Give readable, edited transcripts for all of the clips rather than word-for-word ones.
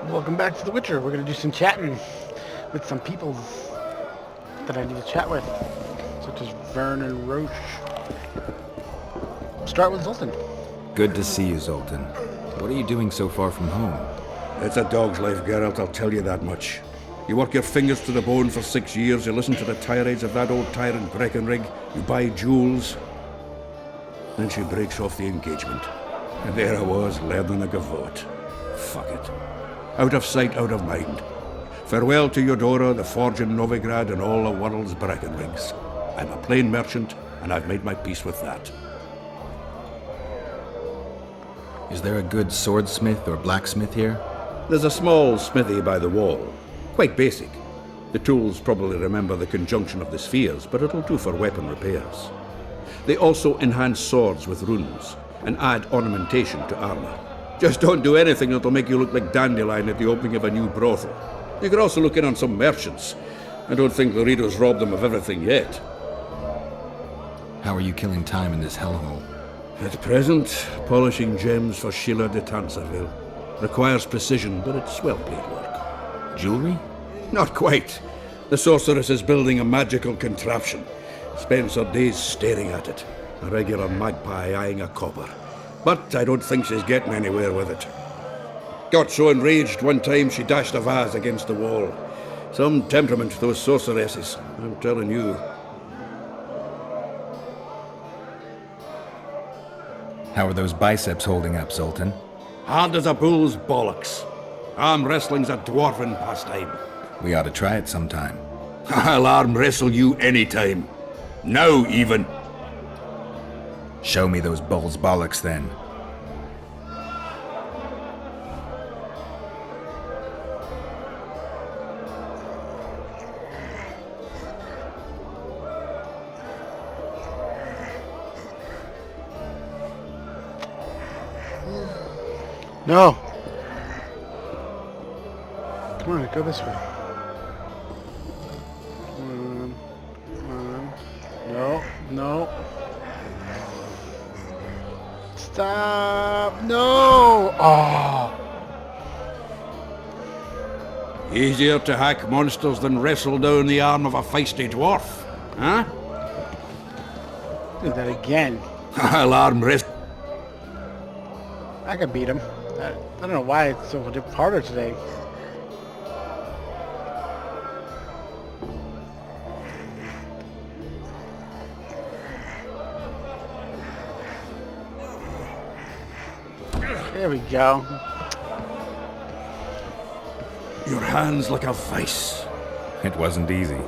Welcome back to The Witcher. We're going to do some chatting with some people that I need to chat with, such as Vernon Roche. Start with Zoltan. Good to see you, Zoltan. What are you doing so far from home? It's a dog's life, Geralt, I'll tell you that much. You work your fingers to the bone for 6 years, you listen to the tirades of that old tyrant Breckenrig, you buy jewels. Then she breaks off the engagement. And there I was, learning a gavotte. Fuck it. Out of sight, out of mind. Farewell to Eudora, the forge in Novigrad, and all the world's Breckenrigs. I'm a plain merchant, and I've made my peace with that. Is there a good swordsmith or blacksmith here? There's a small smithy by the wall. Quite basic. The tools probably remember the conjunction of the spheres, but it'll do for weapon repairs. They also enhance swords with runes, and add ornamentation to armor. Just don't do anything that'll make you look like Dandelion at the opening of a new brothel. You could also look in on some merchants. I don't think Loredo's robbed them of everything yet. How are you killing time in this hellhole? At present, polishing gems for Sheila de Tanserville. Requires precision, but it's well-paid work. Jewelry? Not quite. The sorceress is building a magical contraption. Spends her days staring at it. A regular magpie eyeing a copper. But I don't think she's getting anywhere with it. Got so enraged one time she dashed a vase against the wall. Some temperament, those sorceresses, I'm telling you. How are those biceps holding up, Zoltan? Hard as a bull's bollocks. Arm wrestling's a dwarven pastime. We ought to try it sometime. I'll arm wrestle you anytime. Now, even. Show me those bull's bollocks, then. No. Come on, go this way. Come on. No, no. Stop! No! Oh! Easier to hack monsters than wrestle down the arm of a feisty dwarf, huh? Do that again. I'll arm wrestle. I can beat him. I don't know why it's so much harder today. There we go. Your hand's like a vice. It wasn't easy.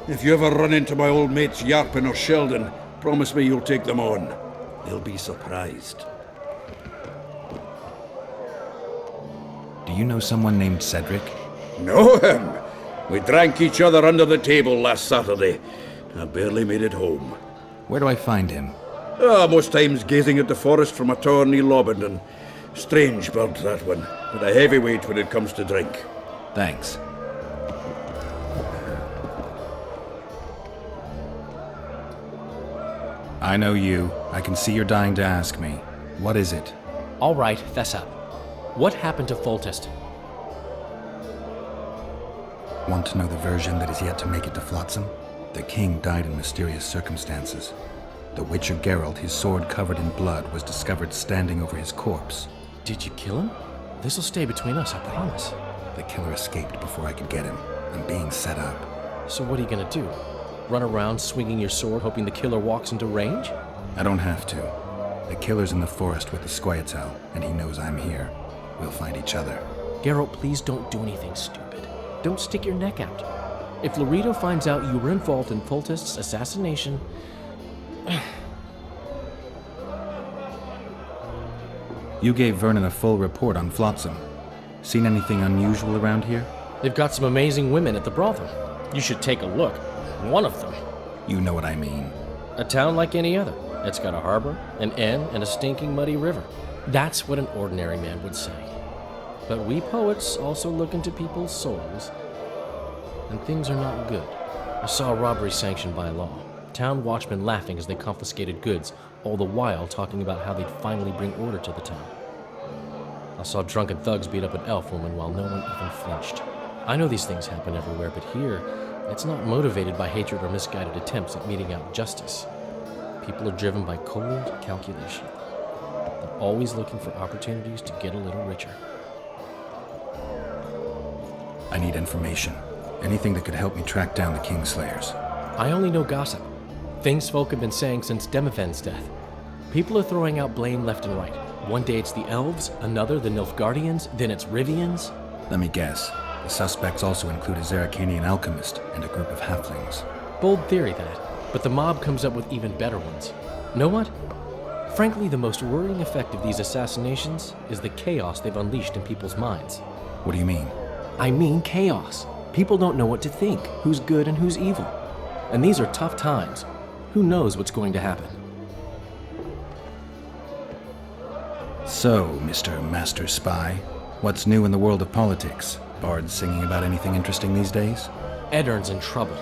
If you ever run into my old mates Yarpin or Sheldon, promise me you'll take them on. They'll be surprised. Do you know someone named Cedric? Know him? We drank each other under the table last Saturday. I barely made it home. Where do I find him? Most times gazing at the forest from a tower near Lobendon. Strange bird, that one, but a heavyweight when it comes to drink. Thanks. I know you. I can see you're dying to ask me. What is it? All right, fess up. What happened to Foltest? Want to know the version that is yet to make it to Flotsam? The king died in mysterious circumstances. The Witcher Geralt, his sword covered in blood, was discovered standing over his corpse. Did you kill him? This'll stay between us, I promise. The killer escaped before I could get him. I'm being set up. So what are you gonna do? Run around swinging your sword hoping the killer walks into range? I don't have to. The killer's in the forest with the Squietal, and he knows I'm here. We'll find each other. Geralt, please don't do anything stupid. Don't stick your neck out. If Loredo finds out you were involved in Foltest's assassination... You gave Vernon a full report on Flotsam. Seen anything unusual around here? They've got some amazing women at the brothel. You should take a look. One of them. You know what I mean. A town like any other. It's got a harbor, an inn, and a stinking muddy river. That's what an ordinary man would say. But we poets also look into people's souls, and things are not good. I saw a robbery sanctioned by law. Town watchmen laughing as they confiscated goods, all the while talking about how they'd finally bring order to the town. I saw drunken thugs beat up an elf woman while no one even flinched. I know these things happen everywhere, but here, it's not motivated by hatred or misguided attempts at meting out justice. People are driven by cold calculation. They're always looking for opportunities to get a little richer. I need information. Anything that could help me track down the Kingslayers. I only know gossip. Things folk have been saying since Demophen's death. People are throwing out blame left and right. One day it's the elves, another the Nilfgaardians, then it's Rivians. Let me guess. The suspects also include a Zerrikanian alchemist and a group of halflings. Bold theory, that. But the mob comes up with even better ones. Know what? Frankly, the most worrying effect of these assassinations is the chaos they've unleashed in people's minds. What do you mean? I mean chaos. People don't know what to think, who's good and who's evil. And these are tough times. Who knows what's going to happen? So, Mr. Master Spy, what's new in the world of politics? Bards singing about anything interesting these days? Eddern's in trouble.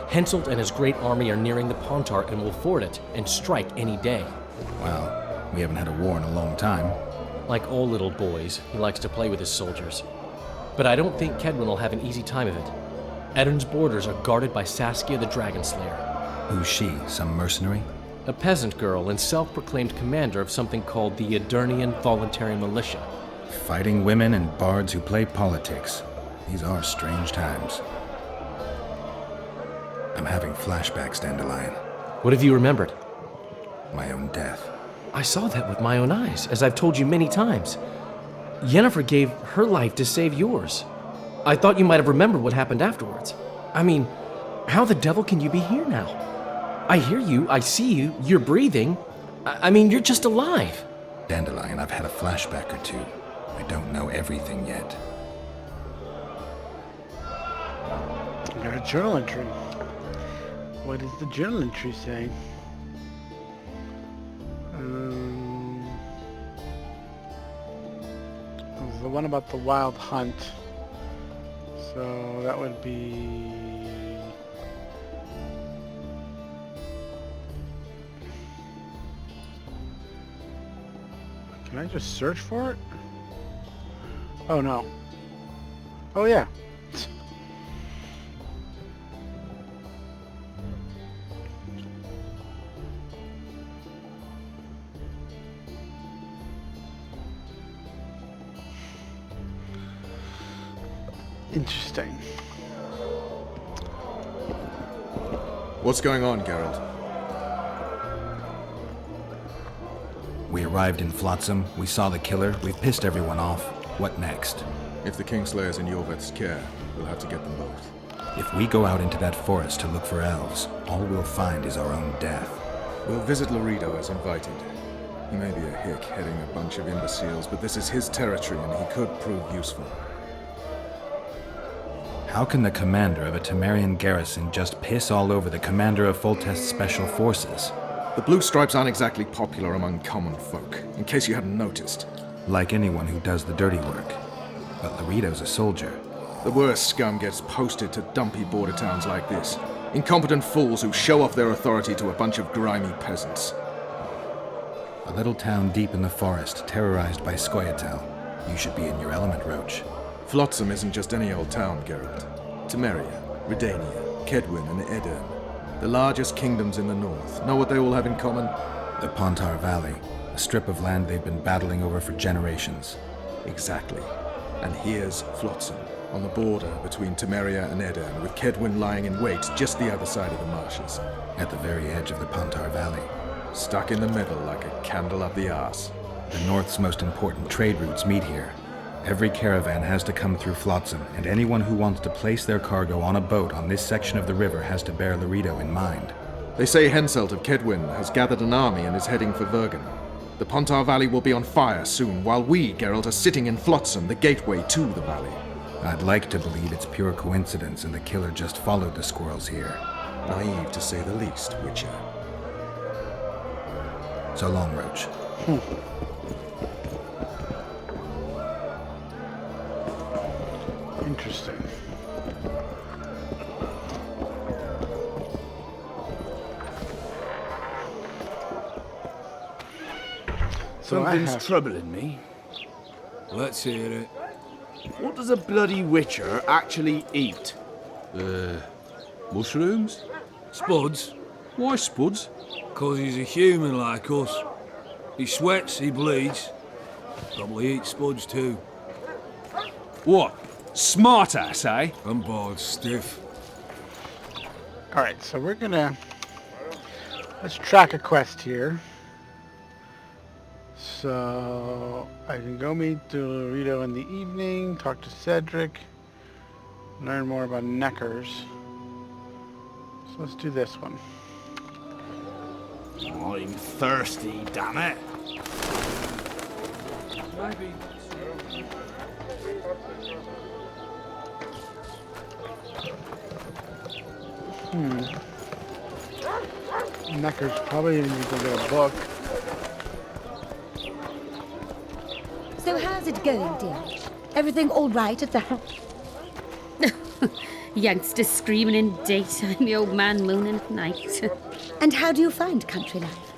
Henselt and his great army are nearing the Pontar and will ford it and strike any day. Well, we haven't had a war in a long time. Like all little boys, he likes to play with his soldiers. But I don't think Kedwin will have an easy time of it. Eddern's borders are guarded by Saskia the Dragon Slayer. Who's she? Some mercenary? A peasant girl and self-proclaimed commander of something called the Edirnian Voluntary Militia. Fighting women and bards who play politics. These are strange times. I'm having flashbacks, Dandelion. What have you remembered? My own death. I saw that with my own eyes, as I've told you many times. Yennefer gave her life to save yours. I thought you might have remembered what happened afterwards. I mean, how the devil can you be here now? I hear you, I see you, you're breathing. I mean, you're just alive. Dandelion, I've had a flashback or two. I don't know everything yet. I got a journal entry. What does the journal entry say? It was the one about the wild hunt. So that would be... Can I just search for it? Oh no. Oh yeah. Interesting. What's going on, Geralt? We arrived in Flotsam, we saw the killer, we've pissed everyone off. What next? If the Kingslayer's in Yorvet's care, we'll have to get them both. If we go out into that forest to look for elves, all we'll find is our own death. We'll visit Loredo as invited. He may be a hick heading a bunch of imbeciles, but this is his territory and he could prove useful. How can the commander of a Temerian garrison just piss all over the commander of Foltest's special forces? The Blue Stripes aren't exactly popular among common folk, in case you hadn't noticed. Like anyone who does the dirty work. But Loredo's a soldier. The worst scum gets posted to dumpy border towns like this. Incompetent fools who show off their authority to a bunch of grimy peasants. A little town deep in the forest, terrorized by Scoia'tael. You should be in your element, Roach. Flotsam isn't just any old town, Geralt. Temeria, Redania, Kedwin, and Edirn. The largest kingdoms in the north. Know what they all have in common? The Pontar Valley, a strip of land they've been battling over for generations. Exactly. And here's Flotsam, on the border between Temeria and Edirn, with Kedwin lying in wait just the other side of the marshes. At the very edge of the Pontar Valley. Stuck in the middle like a candle up the arse. The north's most important trade routes meet here. Every caravan has to come through Flotsam, and anyone who wants to place their cargo on a boat on this section of the river has to bear Loredo in mind. They say Henselt of Kedwin has gathered an army and is heading for Vergen. The Pontar Valley will be on fire soon, while we, Geralt, are sitting in Flotsam, the gateway to the valley. I'd like to believe it's pure coincidence and the killer just followed the squirrels here. Naive to say the least, Witcher. So long, Roach. Interesting. So Something's troubling me. Let's hear it. What does a bloody witcher actually eat? Mushrooms? Spuds? Why spuds? 'Cause he's a human like us. He sweats, he bleeds. Probably eats spuds too. What? Smart ass, eh? I'm bored stiff. Alright, so we're gonna... Let's track a quest here. So... I can go meet Dorito in the evening, talk to Cedric, learn more about Neckers. So let's do this one. I'm thirsty, damn it. Maybe. Neckers probably need to go get a book. So how's it going, dear? Everything all right at the house? Youngsters screaming in daytime, the old man moaning at night. And how do you find country life?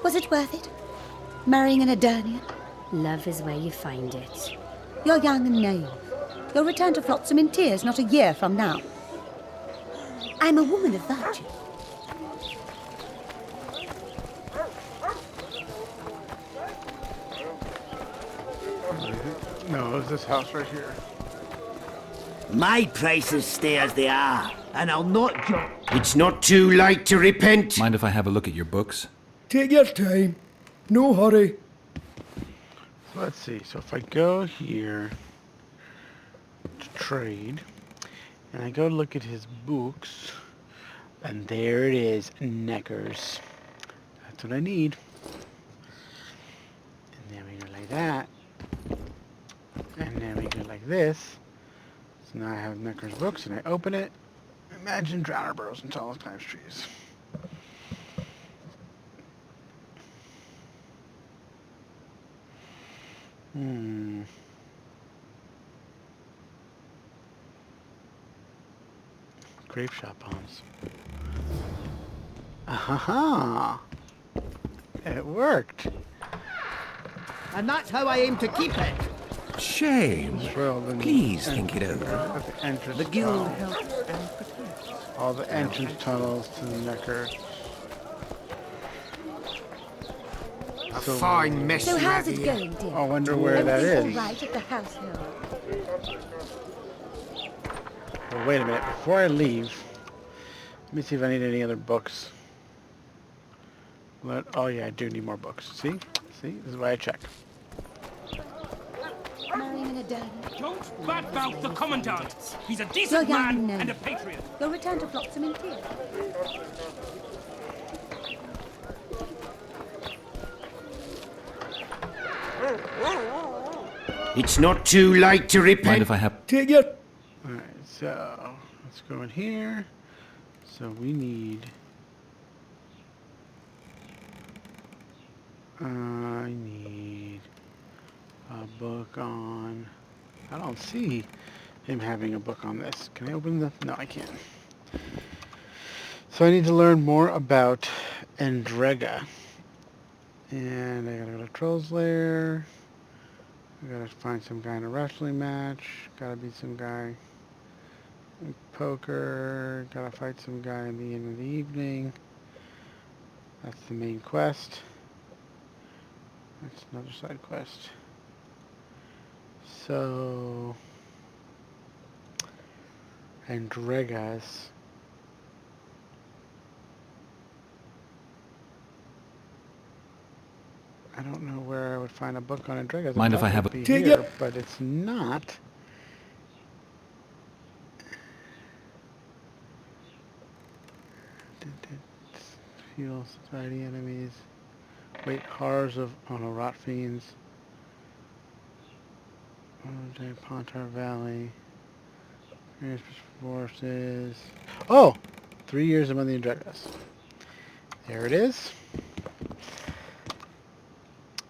Was it worth it? Marrying an Edirnian? Love is where you find it. You're young and naive. You'll return to Flotsam in tears not a year from now. I'm a woman of virtue. No, it's this house right here. My prices stay as they are, and I'll not jump. It's not too late to repent. Mind if I have a look at your books? Take your time. No hurry. So let's see. So if I go here to trade, and I go look at his books, and there it is, Neckers. That's what I need. And then we go like that. And then we go like this. So now I have Neckers books, and I open it. Imagine drowner burrows and tallest climbs trees. Grape shot bombs. Aha! It worked. And that's how I aim to keep it. Shame. Well, then Please think it over. at the entrance The guild tunnel. helps and protects. All the entrance tunnels to the Necker. A fine mess So you how's have it here. going, dear? I wonder where that Everything is. all right at the house hill? Well, wait a minute. Before I leave, let me see if I need any other books. Oh yeah, I do need more books. See? See? This is why I check. Marrying an Edirnian? Don't badmouth the Commandant. He's a You're decent young man and naive. and a patriot. You'll return to Flotsam in tears. It's not too late to Mind repent. if I have... Take your... Alright, so let's go in here. So we need... I need a book on... I don't see him having a book on this. Can I open the... No, I can't. So I need to learn more about Endrega. And I gotta go to Troll's Lair. I gotta find some guy in a wrestling match. Gotta beat some guy in poker. Gotta fight some guy in the end of the evening. That's the main quest. That's another side quest. So... Endregas. I don't know where I would find a book on Endregas. Mind if I have a... Take here, but it's not. Heal society enemies. Wait, horrors of... Oh no, rot fiends. Pontar Valley. Forces. Oh! 3 years among the Endregas. There it is.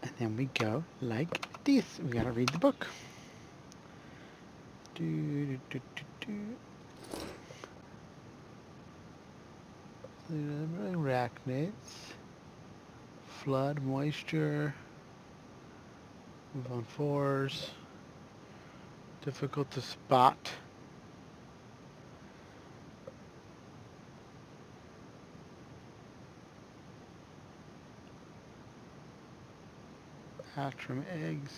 And then we go like this. We gotta read the book. Arachnids. Flood, moisture. Move on 4s. Difficult to spot. Hatch from eggs.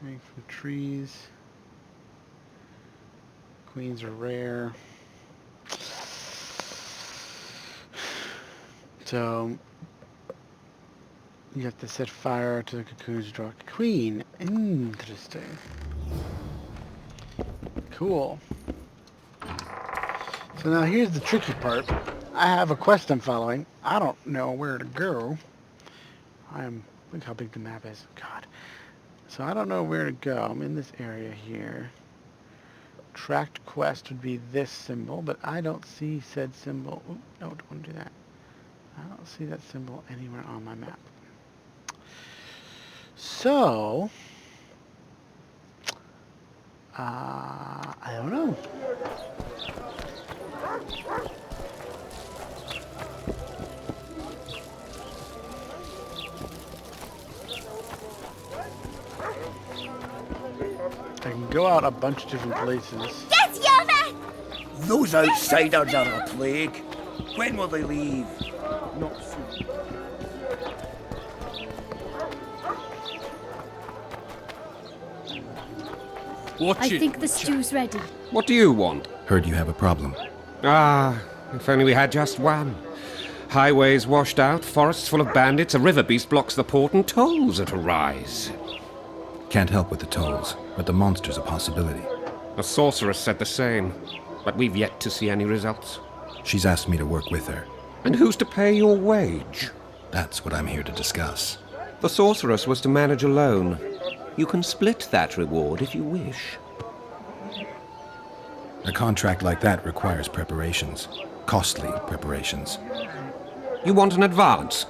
Make from trees. Queens are rare. So you have to set fire to the cocoons to draw a queen. Interesting. Cool. So now here's the tricky part. I have a quest I'm following. I don't know where to go. Look how big the map is. God. So I don't know where to go. I'm in this area here. Tracked quest would be this symbol, but I don't see said symbol. Ooh, no, don't want to do that. I don't see that symbol anywhere on my map. So, I don't know. I can go out a bunch of different places. Yes, Yova! Those outsiders are a plague. When will they leave? Not soon. I think the stew's ready. What do you want? Heard you have a problem. Ah, if only we had just one. Highways washed out, forests full of bandits, a river beast blocks the port, and tolls at a rise. Can't help with the tolls, but the monster's a possibility. A sorceress said the same, but we've yet to see any results. She's asked me to work with her. And who's to pay your wage? That's what I'm here to discuss. The sorceress was to manage alone. You can split that reward if you wish. A contract like that requires preparations. Costly preparations. You want an advance?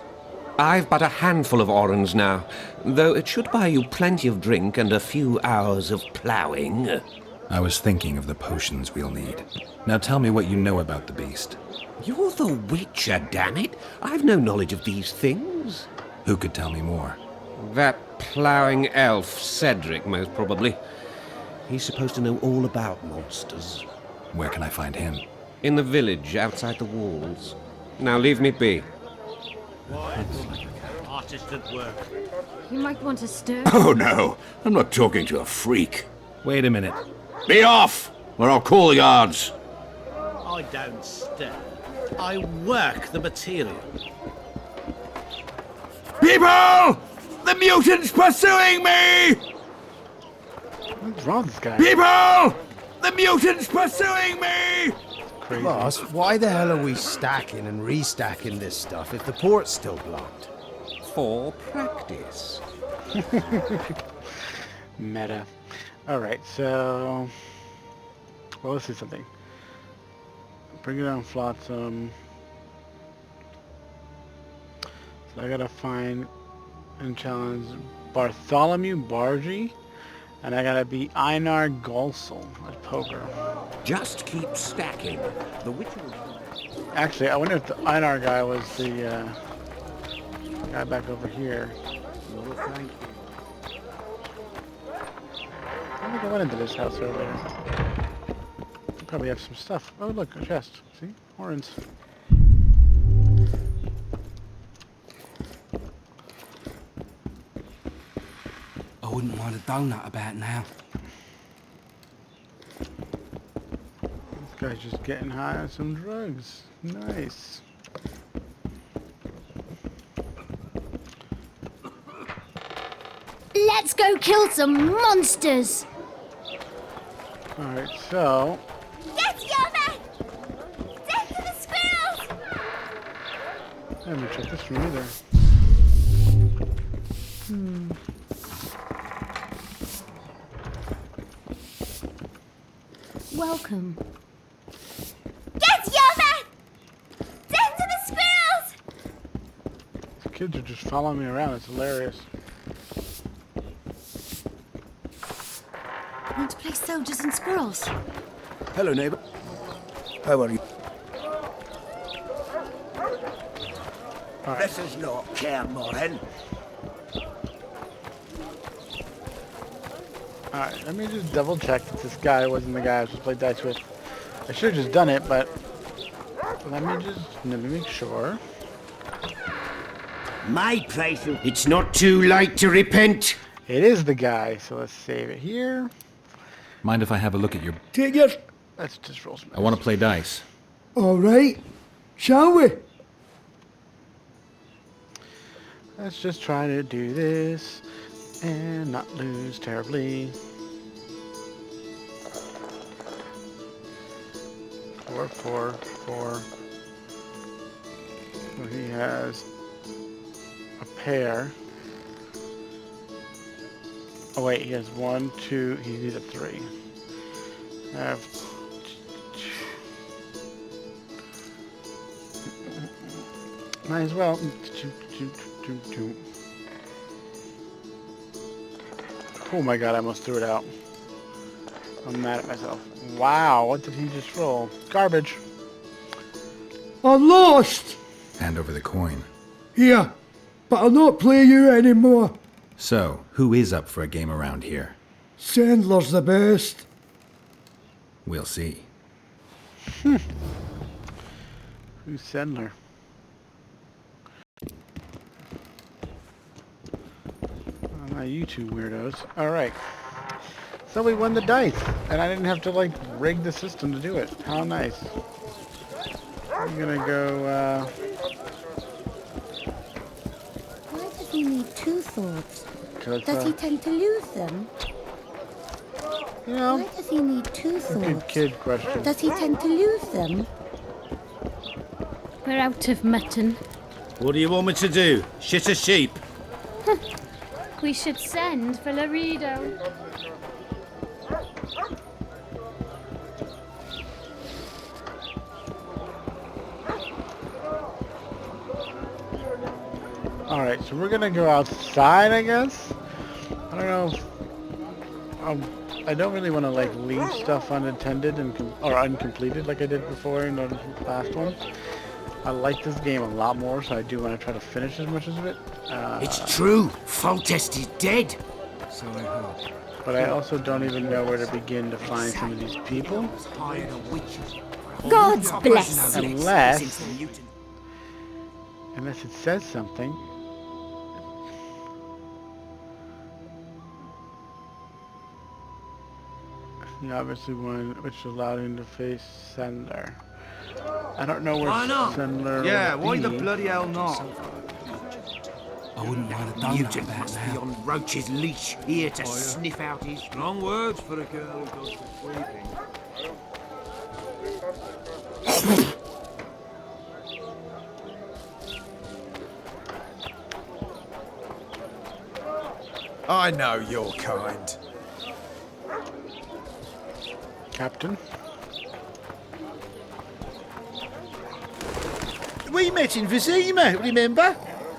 I've but a handful of orens now, though it should buy you plenty of drink and a few hours of ploughing. I was thinking of the potions we'll need. Now tell me what you know about the beast. You're the Witcher, damn it! I've no knowledge of these things. Who could tell me more? That ploughing elf, Cedric, most probably. He's supposed to know all about monsters. Where can I find him? In the village, outside the walls. Now leave me be. Artist at work. You might want to stir. Oh no, I'm not talking to a freak. Wait a minute. Be off, or I'll call the guards. I don't stir. I work the material. People! The mutant's pursuing me! What's wrong with this guy? People! The mutant's pursuing me! Crazy. Boss, why the hell are we stacking and restacking this stuff if the port's still blocked? For practice. Meta. Alright, so... Well, let's do something. Bring it on Flotsam. So I gotta find and challenge Bartholomew Bargy. And I gotta beat Einar Golsel at poker. Just keep stacking. The Witcher... Actually, I wonder if the Einar guy was the guy back over here. No, thank you. I think I went into this house earlier. Probably have some stuff. Oh, look, a chest. See? Horns. I wouldn't mind a donut about now. This guy's just getting high on some drugs. Nice. Let's go kill some monsters! Alright, so... Yes, Yova! Death to the squirrels! I haven't checked this room either. Welcome. Yes, Yova! Death to the squirrels! These kids are just following me around. It's hilarious. Want to play soldiers and squirrels? Hello, neighbor. How are you? This is not Caer Morhen. Alright, let me just double check that this guy wasn't the guy I was supposed to play dice with. I should have just done it, but let me make sure. My price. It's not too late to repent. It is the guy, so let's save it here. Mind if I have a look at your... Take it. Let's just roll some. I want to play dice. All right. Shall we? Let's just try to do this and not lose terribly. 4, 4, 4. So he has a pair. Oh wait, he has 1, 2. He needs a 3. I have might as well. Oh my god, I almost threw it out. I'm mad at myself. Wow, what did he just roll? Garbage. I lost. Hand over the coin. Here, but I'll not play you anymore. So, who is up for a game around here? Sandler's the best. We'll see. Who's Sandler? You two weirdos. Alright. So we won the dice, and I didn't have to, like, rig the system to do it. How nice. I'm gonna go, Why does he need 2 swords? Does he he tend to lose them? You know, Why does he need 2 swords? good kid question. Does he tend to lose them? We're out of mutton. What do you want me to do? Shit a sheep? We should send for Laredo. Alright, so we're gonna go outside, I guess? I don't know if, I don't really want to, like, leave stuff unattended and or uncompleted like I did before in the last one. I like this game a lot more, so I do want to try to finish as much of it. It's true. Foltest is dead. So I heard. But I also don't even know where to begin to find some of these people. God's bless. Unless it says something. He obviously won, which allowed him to face Sandler. I don't know where Sandler Yeah, would why be. the bloody hell not? I wouldn't mind a done that Mutant about must be now. on Roach's leash, here to sniff out his... Strong words for a girl who goes for sleeping. I know your kind. Captain? We met in Vizima, remember?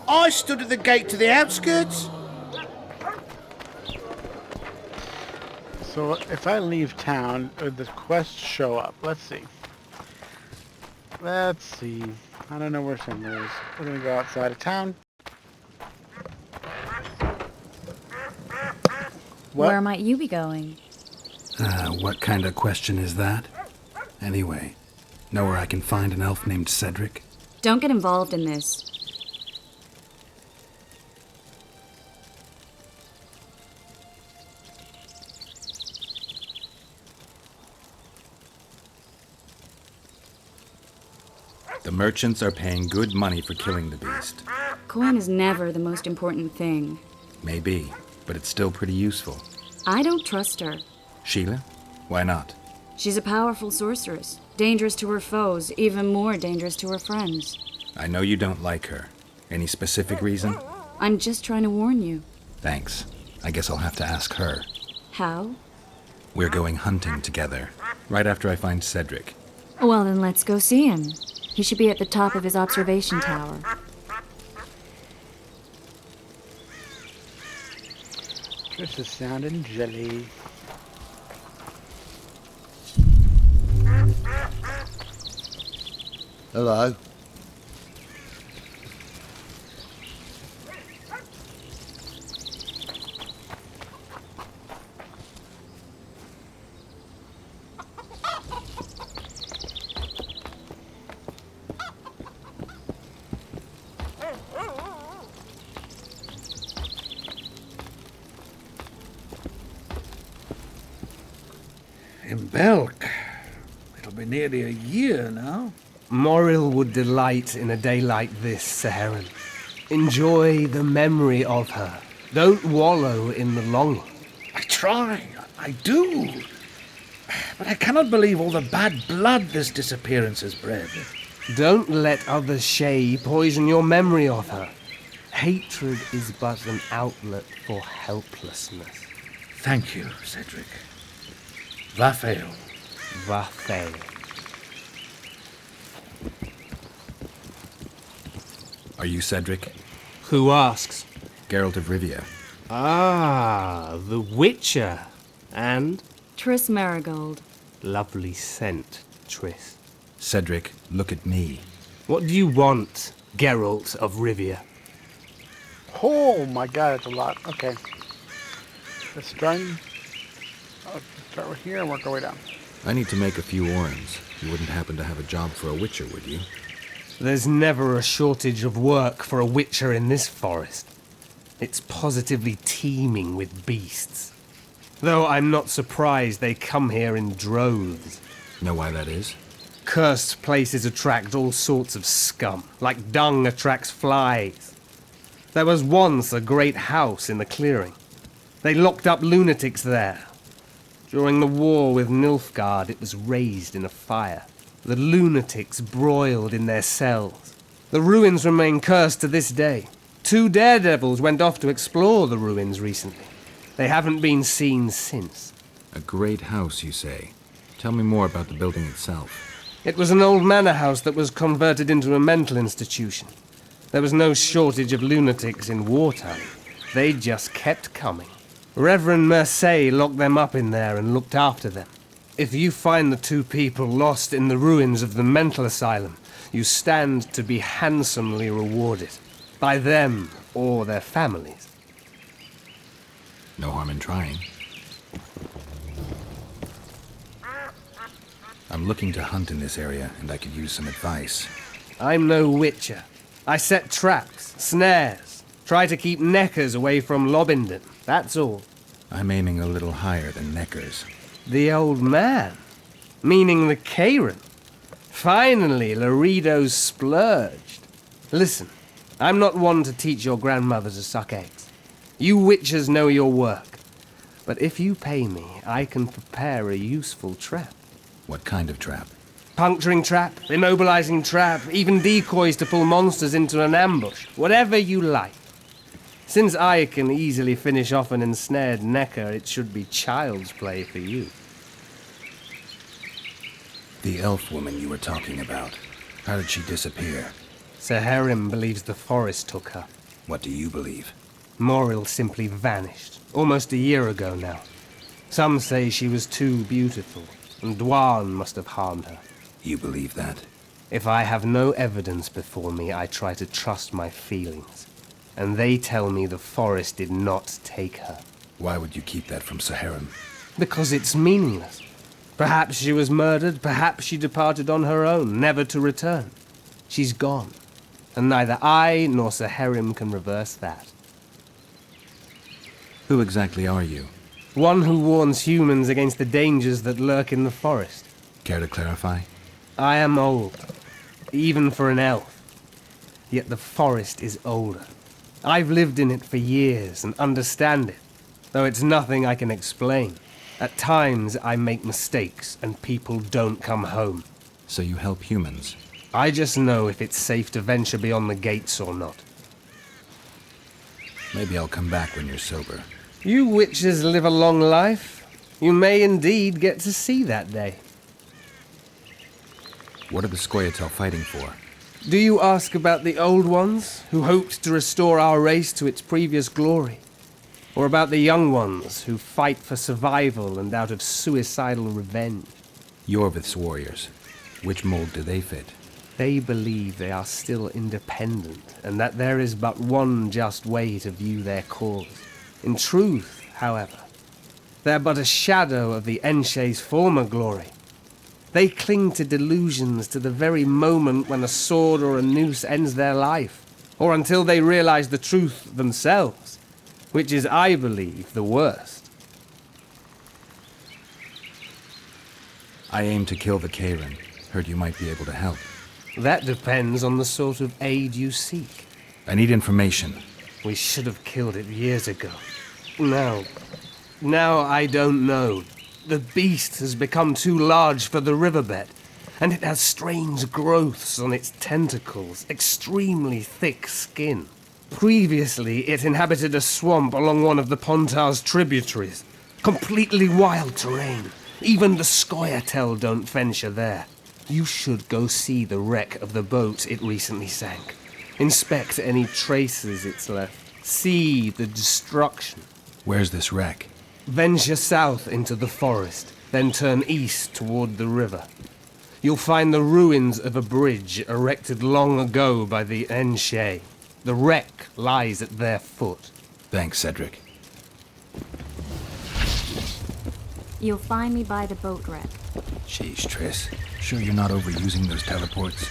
I stood at the gate to the outskirts. So if I leave town, would the quests show up? Let's see. Let's see. I don't know where Sandler is. We're gonna go outside of town. What? Where might you be going? What kind of question is that? Anyway, know where I can find an elf named Cedric? Don't get involved in this. The merchants are paying good money for killing the beast. Coin is never the most important thing. Maybe, but it's still pretty useful. I don't trust her. Sheila? Why not? She's a powerful sorceress. Dangerous to her foes, even more dangerous to her friends. I know you don't like her. Any specific reason? I'm just trying to warn you. Thanks. I guess I'll have to ask her. How? We're going hunting together, right after I find Cedric. Well, then let's go see him. He should be at the top of his observation tower. This is sounding jelly. Hello. in Belk. It'll be nearly a year now. Moril would delight in a day like this, Sir Heron. Enjoy the memory of her. Don't wallow in the longing. I try, I do. But I cannot believe all the bad blood this disappearance has bred. Don't let other Shay poison your memory of her. Hatred is but an outlet for helplessness. Thank you, Cedric. Vafael. Vafael. Are you Cedric? Who asks? Geralt of Rivia. Ah, the Witcher. And? Triss Marigold. Lovely scent, Triss. Cedric, look at me. What do you want, Geralt of Rivia? Oh my god, that's a lot. Okay. Let's start with here and work our way down. I need to make a few orens. You wouldn't happen to have a job for a witcher, would you? There's never a shortage of work for a witcher in this forest. It's positively teeming with beasts. Though I'm not surprised they come here in droves. Know why that is? Cursed places attract all sorts of scum, like dung attracts flies. There was once a great house in the clearing. They locked up lunatics there. During the war with Nilfgaard, it was raised in a fire. The lunatics broiled in their cells. The ruins remain cursed to this day. 2 daredevils went off to explore the ruins recently. They haven't been seen since. A great house, you say. Tell me more about the building itself. It was an old manor house that was converted into a mental institution. There was no shortage of lunatics in wartime. They just kept coming. Reverend Mercey locked them up in there and looked after them. If you find the 2 people lost in the ruins of the mental asylum, you stand to be handsomely rewarded. By them or their families. No harm in trying. I'm looking to hunt in this area, and I could use some advice. I'm no witcher. I set traps, snares, try to keep neckers away from Lobindon, that's all. I'm aiming a little higher than neckers. The old man? Meaning the Karen? Finally, Laredo's splurged. Listen, I'm not one to teach your grandmother to suck eggs. You witchers know your work. But if you pay me, I can prepare a useful trap. What kind of trap? Puncturing trap, immobilizing trap, even decoys to pull monsters into an ambush. Whatever you like. Since I can easily finish off an ensnared necker, it should be child's play for you. The elf woman you were talking about. How did she disappear? Sir Herim believes the forest took her. What do you believe? Moril simply vanished, almost a year ago now. Some say she was too beautiful, and Dwan must have harmed her. You believe that? If I have no evidence before me, I try to trust my feelings. And they tell me the forest did not take her. Why would you keep that from Sir Herim? Because it's meaningless. Perhaps she was murdered, perhaps she departed on her own, never to return. She's gone, and neither I nor Sir Herim can reverse that. Who exactly are you? One who warns humans against the dangers that lurk in the forest. Care to clarify? I am old, even for an elf. Yet the forest is older. I've lived in it for years and understand it, though it's nothing I can explain. At times I make mistakes and people don't come home. So you help humans? I just know if it's safe to venture beyond the gates or not. Maybe I'll come back when you're sober. You witches live a long life. You may indeed get to see that day. What are the Scoia'tael fighting for? Do you ask about the old ones, who hoped to restore our race to its previous glory? Or about the young ones, who fight for survival and out of suicidal revenge? Yorvith's warriors. Which mold do they fit? They believe they are still independent, and that there is but one just way to view their cause. In truth, however, they're but a shadow of the Enshay's former glory. They cling to delusions to the very moment when a sword or a noose ends their life, or until they realize the truth themselves, which is, I believe, the worst. I aim to kill the Karen. Heard you might be able to help. That depends on the sort of aid you seek. I need information. We should have killed it years ago. Now I don't know. The beast has become too large for the riverbed, and it has strange growths on its tentacles, extremely thick skin. Previously, it inhabited a swamp along one of the Pontar's tributaries. Completely wild terrain. Even the Scoia'tael don't venture there. You should go see the wreck of the boat it recently sank. Inspect any traces it's left. See the destruction. Where's this wreck? Venture south into the forest, then turn east toward the river. You'll find the ruins of a bridge erected long ago by the Enshe. The wreck lies at their foot. Thanks, Cedric. You'll find me by the boat wreck. Jeez, Triss. Sure you're not overusing those teleports?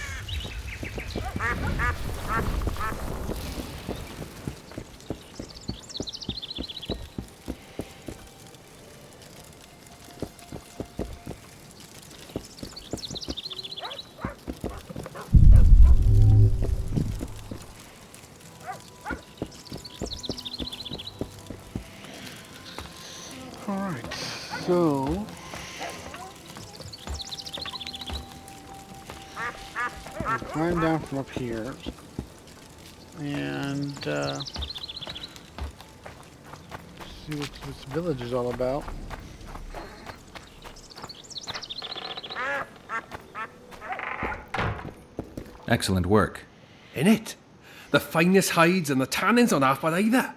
Alright, so... I climb down from up here, and see what this village is all about. Excellent work. In it? The finest hides and the tannins on half but either.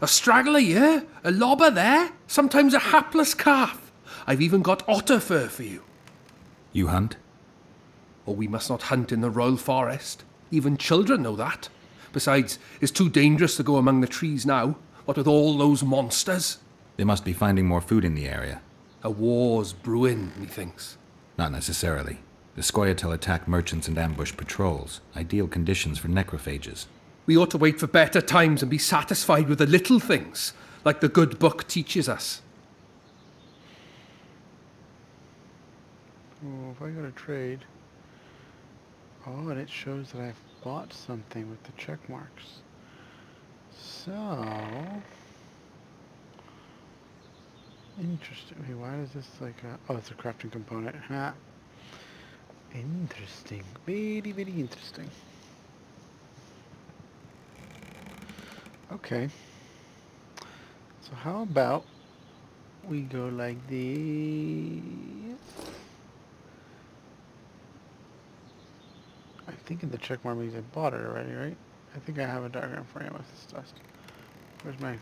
A straggler here, a lobber there, sometimes a hapless calf. I've even got otter fur for you. You hunt? Oh, we must not hunt in the royal forest. Even children know that. Besides, it's too dangerous to go among the trees now, what with all those monsters. They must be finding more food in the area. A war's brewing, methinks. Not necessarily. The Scoia'tael attack merchants and ambush patrols. Ideal conditions for necrophages. We ought to wait for better times and be satisfied with the little things, like the good book teaches us. Oh, if I go to trade... Oh, and it shows that I've bought something with the check marks. So... Interesting. Wait, why is this like a... Oh, it's a crafting component. Ha. Interesting. Very, very interesting. Okay. So how about we go like this? I think in the check mark means I bought it already, right? I think I have a diagram for amethyst dust. Where's my...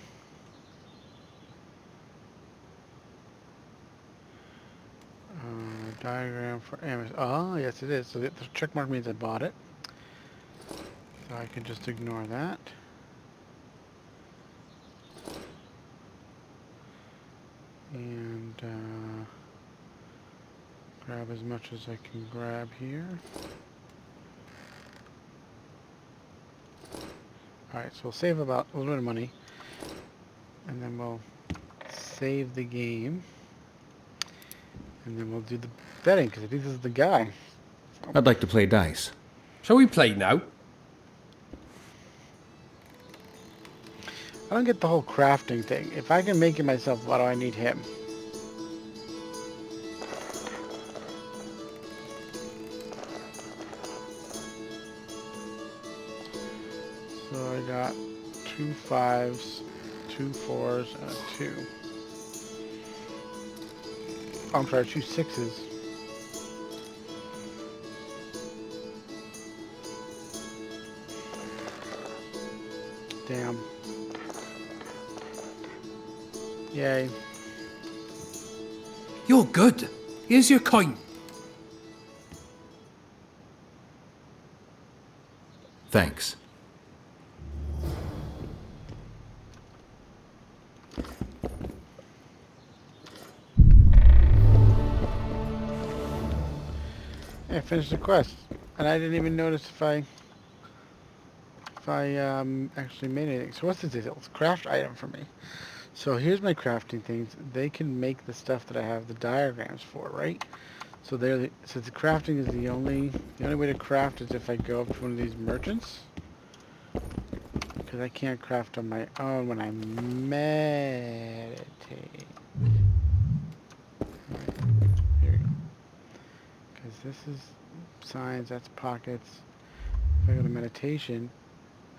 diagram for amethyst. Oh, yes it is. So the check mark means I bought it. So I can just ignore that. And grab as much as I can grab here. Alright, so we'll save about a little bit of money. And then we'll save the game. And then we'll do the betting, because I think this is the guy. I'd like to play dice. Shall we play now? I don't get the whole crafting thing. If I can make it myself, why do I need him? So I got 2 5s, 2 4s, and a 2. Oh, I'm sorry, 2 6s. Damn. Yay. You're good. Here's your coin. Thanks. I finished the quest, and I didn't even notice if I actually made anything. So what's this? It's a craft item for me. So here's my crafting things. They can make the stuff that I have the diagrams for, right? So there, so the crafting is the only way to craft is if I go up to one of these merchants. Because I can't craft on my own when I meditate. Right, here we go. Because this is signs, that's pockets. If I go to meditation,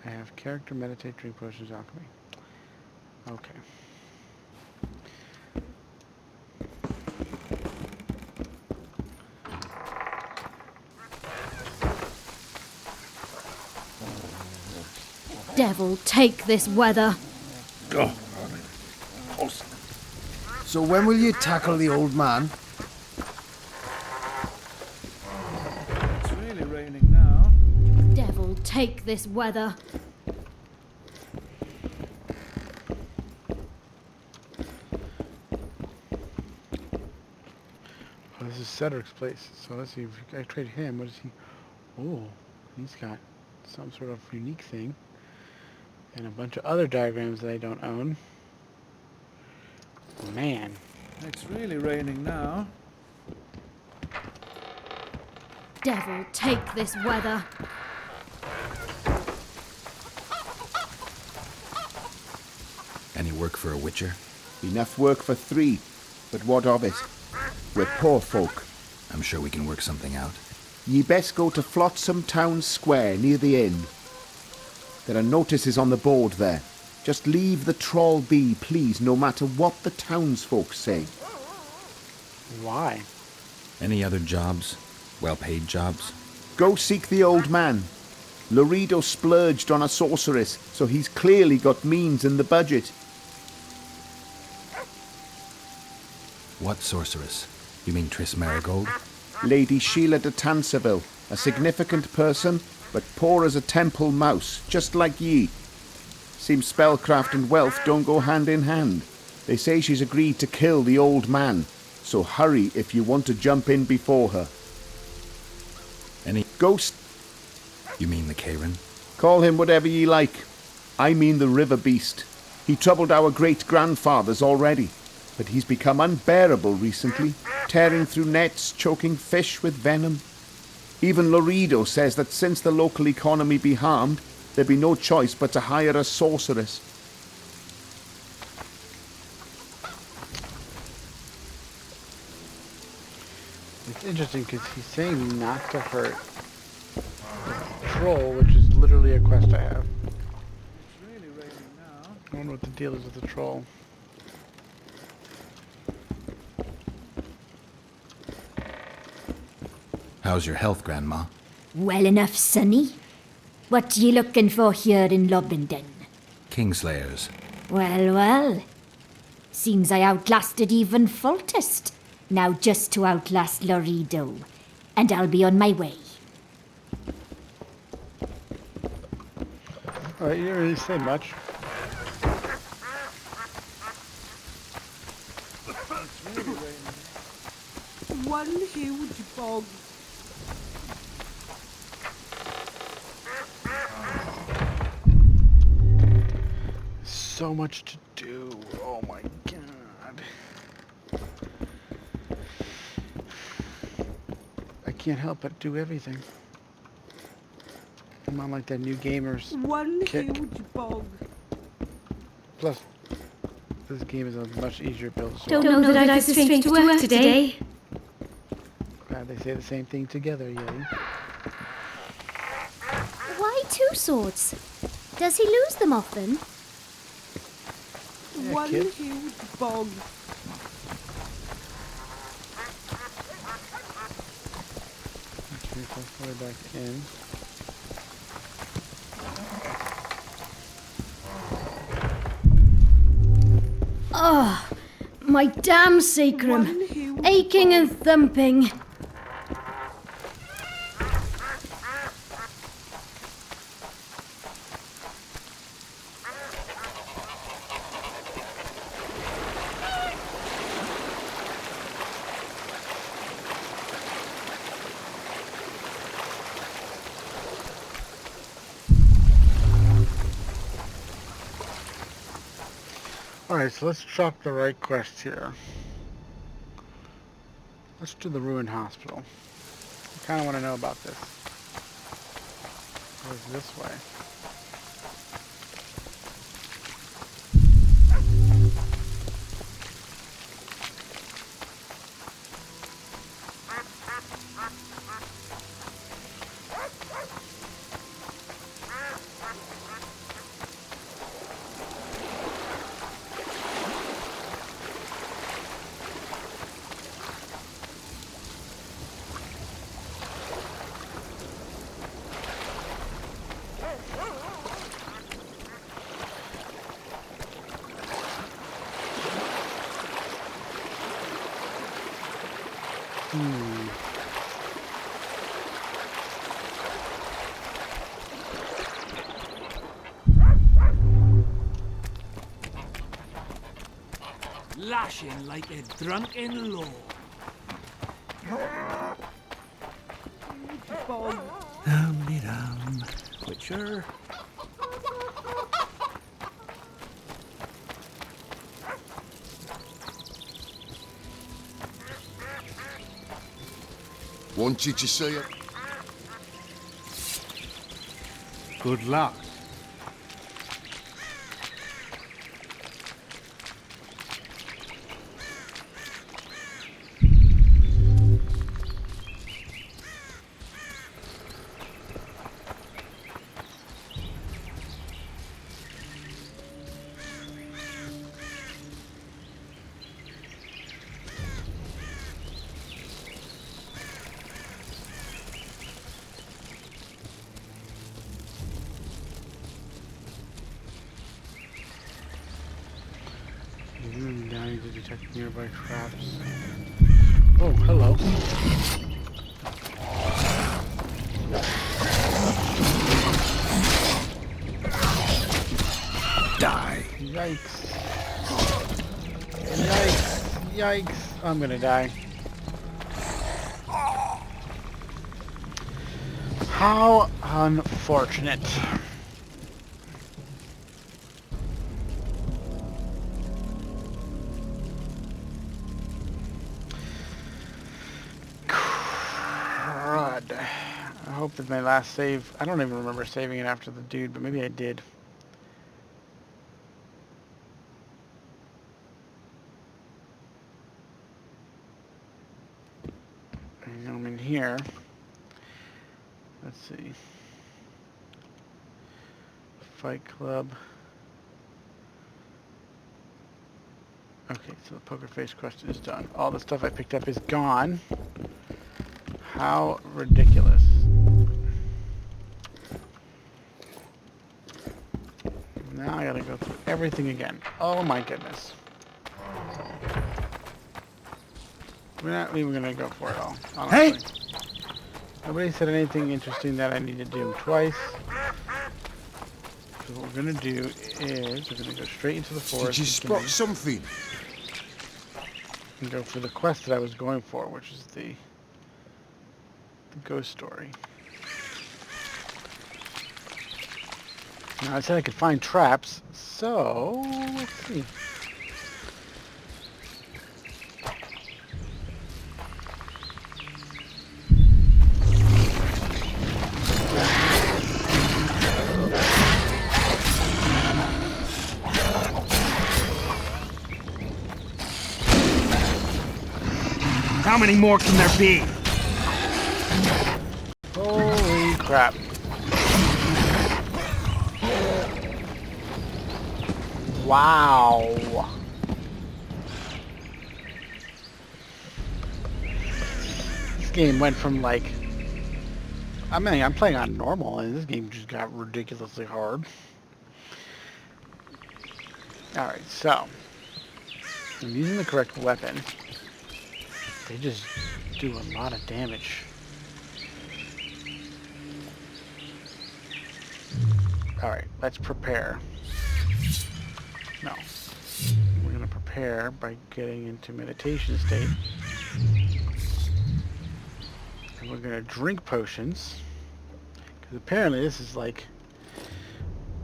I have character, meditate, drink potions, alchemy. Okay. Devil, take this weather. Oh, so when will you tackle the old man? It's really raining now. Devil, take this weather. Oh, this is Cedric's place. So let's see if I trade him. What is he? Oh, he's got some sort of unique thing. And a bunch of other diagrams that I don't own. Man. It's really raining now. Devil, take this weather. Any work for a witcher? Enough work for 3, but what of it? We're poor folk. I'm sure we can work something out. Ye best go to Flotsam Town Square near the inn. There are notices on the board there. Just leave the trawl be, please, no matter what the townsfolk say. Why? Any other jobs? Well-paid jobs? Go seek the old man. Loredo splurged on a sorceress, so he's clearly got means in the budget. What sorceress? You mean Triss Marigold? Lady Sheila de Tanserville, a significant person, but poor as a temple mouse, just like ye. Seems spellcraft and wealth don't go hand in hand. They say she's agreed to kill the old man, so hurry if you want to jump in before her. Any ghost? You mean the Karen? Call him whatever ye like. I mean the river beast. He troubled our great-grandfathers already, but he's become unbearable recently, tearing through nets, choking fish with venom. Even Loredo says that since the local economy be harmed, there be no choice but to hire a sorceress. It's interesting because he's saying not to hurt the troll, which is literally a quest I have. It's really raining now. I wonder what the deal is with the troll. How's your health, Grandma? Well enough, sonny. What you looking for here in Lobenden? Kingslayers. Well, well. Seems I outlasted even Foltest. Now just to outlast Loredo. And I'll be on my way. Alright, you didn't really say much. It's really raining. One huge bog. So much to do. Oh my god. I can't help but do everything. I'm on like that new gamer's One kick. huge bog. Plus, this game is a much easier build. So Don't know that I've the strength to work today. glad they say the same thing together, yay. Why 2 swords? Does he lose them often? Yeah, One kid. huge bog. Okay, so let's go back in. Oh, my damn sacrum. Aching and thumping. Alright, so let's drop the right quest here. Let's do the ruined hospital. I kind of want to know about this. It goes this way. Lashing like a drunken lord. Dum-de-dum. Witcher. Wanted to see it. Good luck. Down to detect nearby traps. Oh, hello. Die. Yikes. Yikes. Yikes. I'm gonna die. How unfortunate. I hope that my last save, I don't even remember saving it after the dude, but maybe I did. I'm in here. Let's see. Fight Club. Okay, so the poker face question is done. All the stuff I picked up is gone. How ridiculous. Now I gotta go through everything again. Oh my goodness. We're not even gonna go for it all, honestly. Hey! Nobody said anything interesting that I need to do twice. So what we're gonna do is we're gonna go straight into the forest. Did you spot something? And go for the quest that I was going for, which is the ghost story. Now I said I could find traps, so let's see. How many more can there be? Holy crap. Wow. This game went from like, I mean, I'm playing on normal and this game just got ridiculously hard. Alright, so I'm using the correct weapon. They just do a lot of damage. Alright, let's prepare. No. We're going to prepare by getting into meditation state. And we're going to drink potions. Because apparently this is like...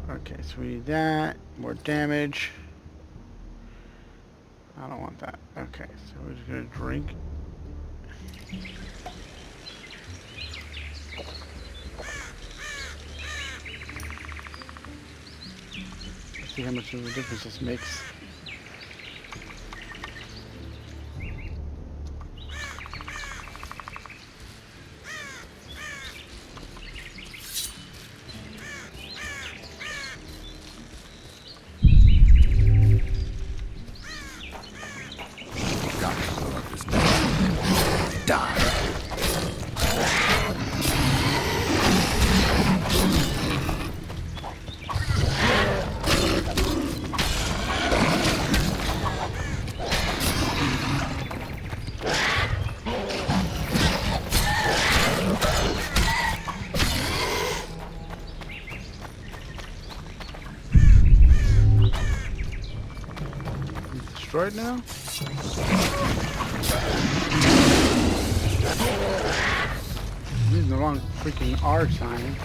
Okay, so we need that. More damage. I don't want that. Okay, so we're just going to drink Let's see how much of a difference this makes. Destroyed now? I'm using the wrong freaking R sign.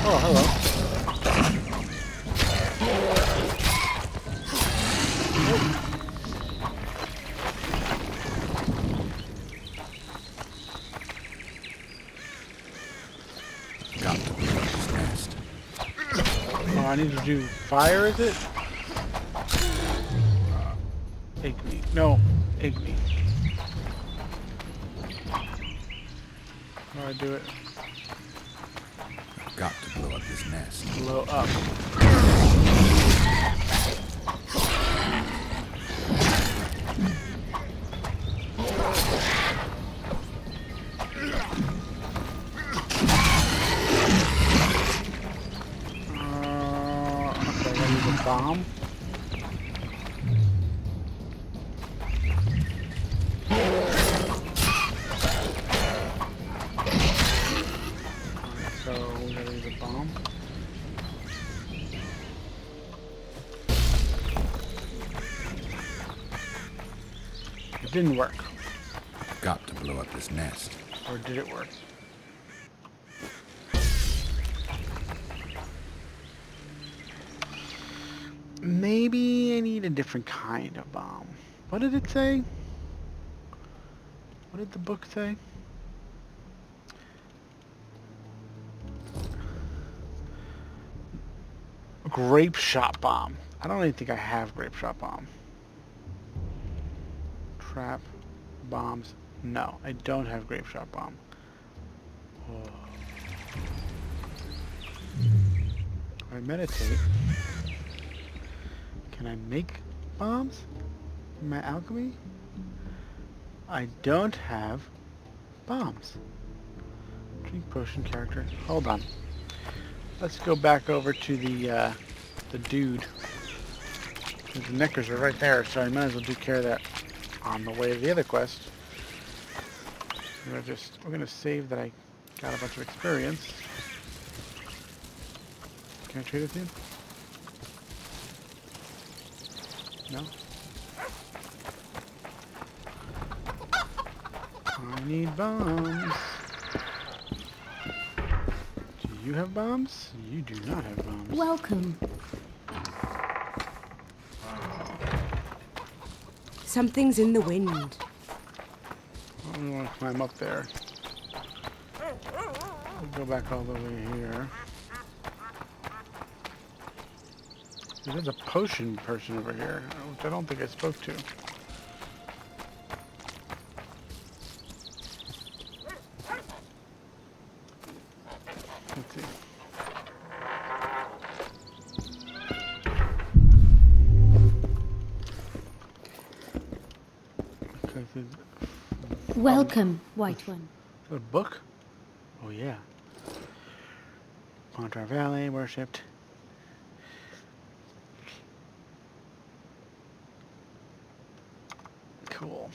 Oh, hello. Got to blow up his nest. Oh, I need to do fire, is it? Igni. No, Igni. How do I do it? Got to blow up his nest. Blow up. Okay, I gotta use a bomb. So we gotta use a bomb. It didn't work. Got to blow up his nest. Or did it work? Maybe I need a different kind of bomb. What did it say? What did the book say? Grape shot bomb. I don't even think I have grape shot bomb. Trap bombs. No, I don't have grape shot bomb. Oh. I meditate. Can I make bombs in my alchemy? I don't have bombs. Drink potion character. Hold on. Let's go back over to the dude. The knickers are right there, so I might as well do care of that on the way to the other quest. We're gonna save that I got a bunch of experience. Can I trade with you? No? I need bombs. Do you have bombs? You do not have bombs. Welcome. Something's in the wind. I don't want to climb up there. We'll go back all the way here. There's a potion person over here, which I don't think I spoke to. Let's see. Welcome, White One. A book? Oh yeah. Pontar Valley worshipped. Cool.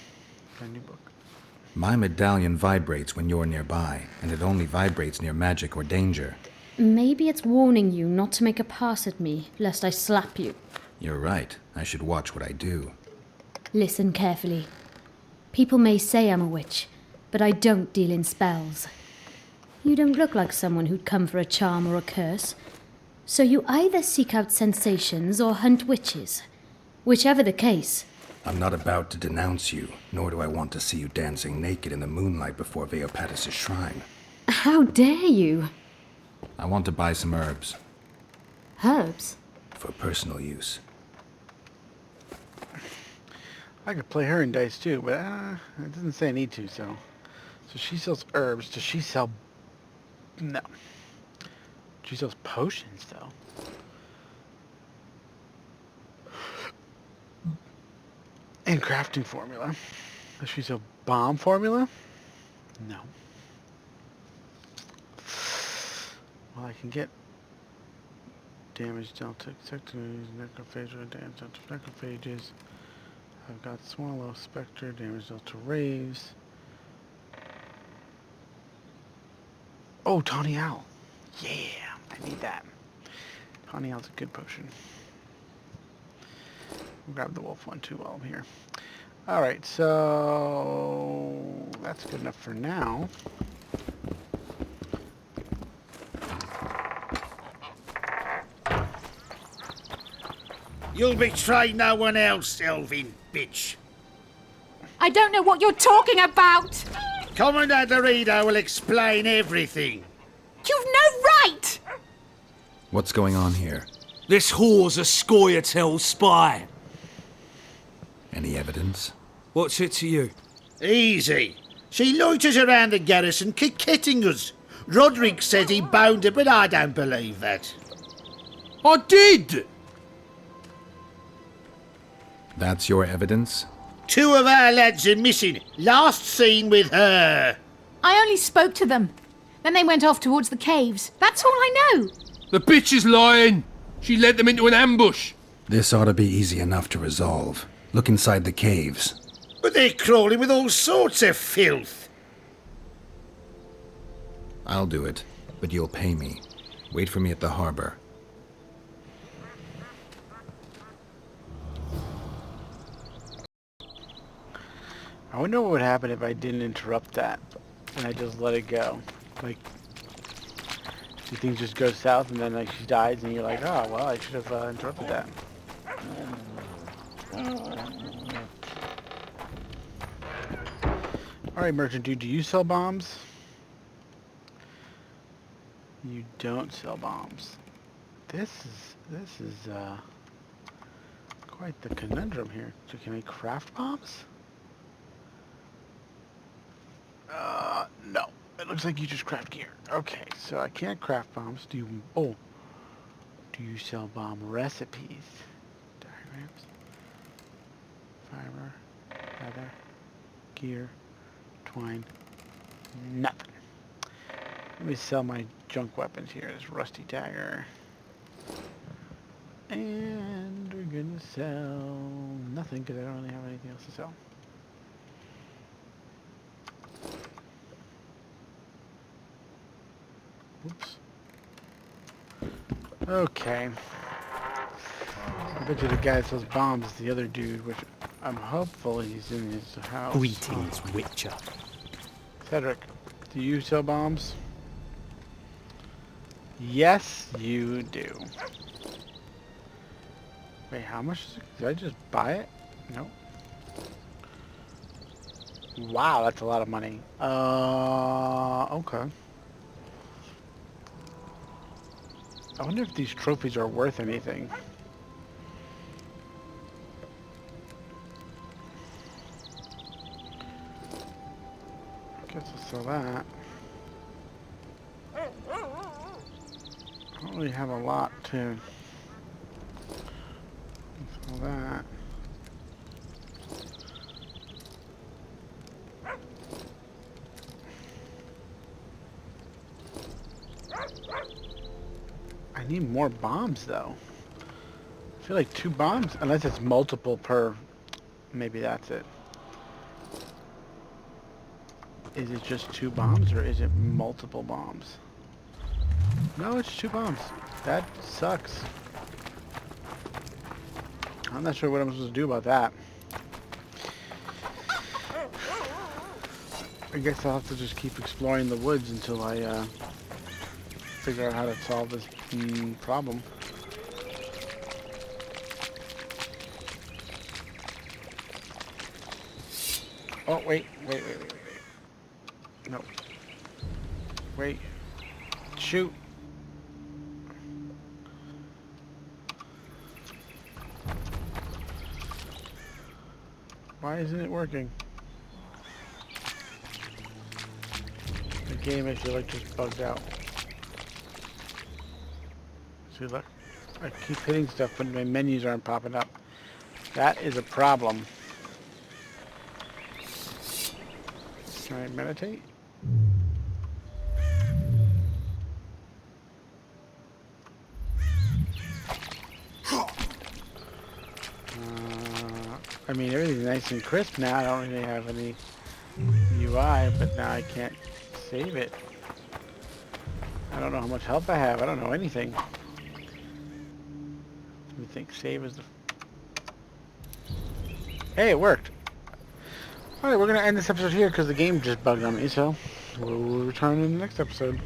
A new book. My medallion vibrates when you're nearby, and it only vibrates near magic or danger. Maybe it's warning you not to make a pass at me, lest I slap you. You're right. I should watch what I do. Listen carefully. People may say I'm a witch, but I don't deal in spells. You don't look like someone who'd come for a charm or a curse. So you either seek out sensations or hunt witches. Whichever the case. I'm not about to denounce you, nor do I want to see you dancing naked in the moonlight before Veopatis' shrine. How dare you? I want to buy some herbs. Herbs? For personal use. I could play her in dice too, but it doesn't say I need to, so. So she sells herbs. Does she sell... No. She sells potions, though. And crafting formula. Does she sell bomb formula? No. Well, I can get damage dealt to necrophage or damage dealt to necrophages. I've got Swallow, Spectre, damage dealt to Raves. Oh, Tawny Owl. Yeah, I need that. Tawny Owl's a good potion. We'll grab the wolf one too while I'm here. Alright, so that's good enough for now. You'll betray no one else, elfin bitch. I don't know what you're talking about! Commandant Dorito will explain everything. You've no right! What's going on here? This whore's a Scoia'tael spy. Any evidence? What's it to you? Easy. She loiters around the garrison kick-kitting us. Roderick said he bound her, but I don't believe that. I did! That's your evidence? 2 of our lads are missing. Last seen with her. I only spoke to them. Then they went off towards the caves. That's all I know. The bitch is lying. She led them into an ambush. This ought to be easy enough to resolve. Look inside the caves. But they're crawling with all sorts of filth. I'll do it, but you'll pay me. Wait for me at the harbor. I wonder what would happen if I didn't interrupt that and I just let it go. Like, do things just go south and then like she dies and you're like, oh well, I should have interrupted that. All right, merchant dude, do you sell bombs? You don't sell bombs. This is quite the conundrum here. So can I craft bombs? No. It looks like you just craft gear. Okay, so I can't craft bombs. Do you sell bomb recipes? Diagrams? Fiber, leather, gear, twine, nothing. Let me sell my junk weapons here. This rusty dagger. And we're gonna sell nothing because I don't really have anything else to sell. Oops. Okay. I bet you the guy that sells bombs is the other dude, which I'm hopeful he's in his house. Greetings, Witcher. Cedric, do you sell bombs? Yes, you do. Wait, how much is it? Did I just buy it? No. Wow, that's a lot of money. Okay. I wonder if these trophies are worth anything. I guess I'll sell that. I don't really have a lot to sell that. I need more bombs though. I feel like 2 bombs, unless it's multiple per, maybe that's it. Is it just 2 bombs or is it multiple bombs? No, it's 2 bombs. That sucks. I'm not sure what I'm supposed to do about that. I guess I'll have to just keep exploring the woods until I figure out how to solve this problem. Oh, wait. No. Wait. Shoot. Why isn't it working? The game, I feel like, just bugged out. See, look. I keep hitting stuff, but my menus aren't popping up. That is a problem. Can I meditate? I mean, everything's nice and crisp now. I don't really have any UI, but now I can't save it. I don't know how much help I have. I don't know anything. Let me think. Save is the... Hey, it worked. Alright, we're going to end this episode here because the game just bugged on me, so we'll return in the next episode.